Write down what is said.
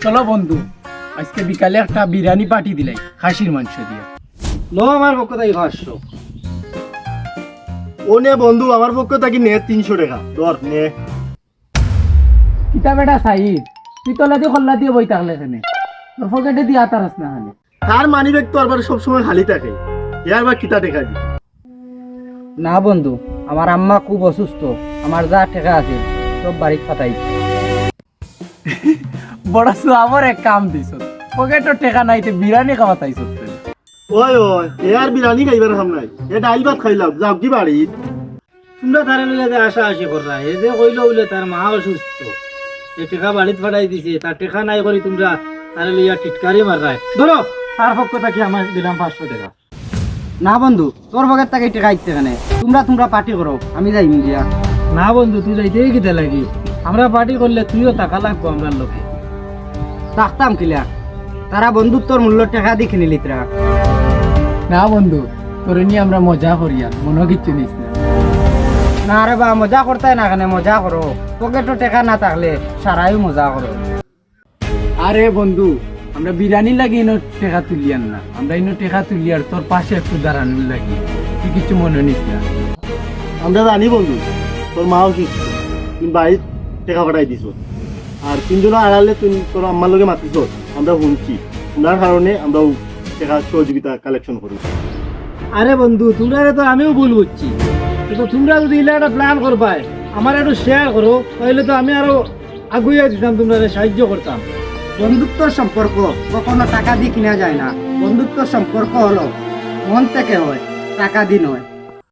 চলো বন্ধু, আজকে বিকালে একটা বিরিয়ানি পার্টি দিলাই খাসির মাংস দিয়ে। লো আমার পক্ষ থেকে 500। ও নে বন্ধু, আমার পক্ষ থেকে নে 300 টাকা ধর নে। কিতা বেটা সাইদ, তুই তলা দিয়ে খল্লা দিয়ে বই থাকলে এখানে, তোর পকেটে দিয়ে আতারাস না খালি। তার মানি ব্যাগ তো আবার সবসময় খালি থাকে, ইয়ার বা কিতা টাকা দি। না বন্ধু, আমার আম্মা খুব অসুস্থ, আমার যা টাকা আছে সব বাড়িতে পাঠাই। বড় সু আমার এক কাম দিছ, পকেটও টেকা নাইতে বিরিয়ানি খাওয়া তাইছ। ওই ওই ইয়ার বিরিয়ানি খাইবার হাম নাই, এ ডাইল ভাত খাইলাম, যাও কি বাড়ি। তোমরা তারে লইয়া যে আশা আশি কররা, এই যে কইলো বলে তার মা অসুস্থ, এই টাকা বাড়িতে পাঠাই দিছে, তার টাকা নাই করি তোমরা তারে লইয়া টিটকারি মাররাই। ধরো তার পক্ষ থেকে আমার দিলাম 500 টাকা। না বন্ধু, তোর পকেট থেকে টাকা ইচ্ছে কেন? তোমরা পার্টি করো, আমি যাই মিডিয়া। না বন্ধু, তুই যাইতেই কিতা লাগি, আমরা পার্টি করলে তুইও টাকা লাগবো আমরা লোকে। থাকতাম কিলা, তারা বন্ধুত্বর মূল্য টাকা দিয়ে কিনে লিতরা। না বন্ধু, তোরে নিয়ে আমরা মজা করিয়া, মনে কিচ্ছু নিস না। না রে বা, মজা করতে না কেন, মজা করো, পকেটও টাকা না থাকলে সারাই মজা করো। আরে বন্ধু, আমরা বিরিয়ানি লাগি ইনো টেকা তুলিয়ান না, আমরা ইনো টেকা তুলিয়ার তোর পাশে একটু দাঁড়ানোর লাগি, তুই কিছু মনে নিস না। আমরা জানি বন্ধু তোর মা অসুস্থ, তুই বাড়ির টাকা পাঠাই দিছ, আর তিনজন আড়ালে তুই তোর আম্মার লগে মাতিছ, আমরা শুনছি, ওনার কারণে আমরাও টাকা সহযোগিতা কালেকশন করি। আরে বন্ধু, তোমরা তো আমিও ভুল বুঝছি, কিন্তু তোমরা যদি ইলা একটা প্ল্যান করবাই, আমার একটু শেয়ার করো, তাহলে তো আমি আরো আগুইয়া দিতাম, তোমরা সাহায্য করতাম। বন্ধুত্ব সম্পর্ক কখনো টাকা দিয়ে কিনা যায় না। বন্ধুত্ব সম্পর্ক হলো মন থেকে হয়, টাকা দিয়ে নয়।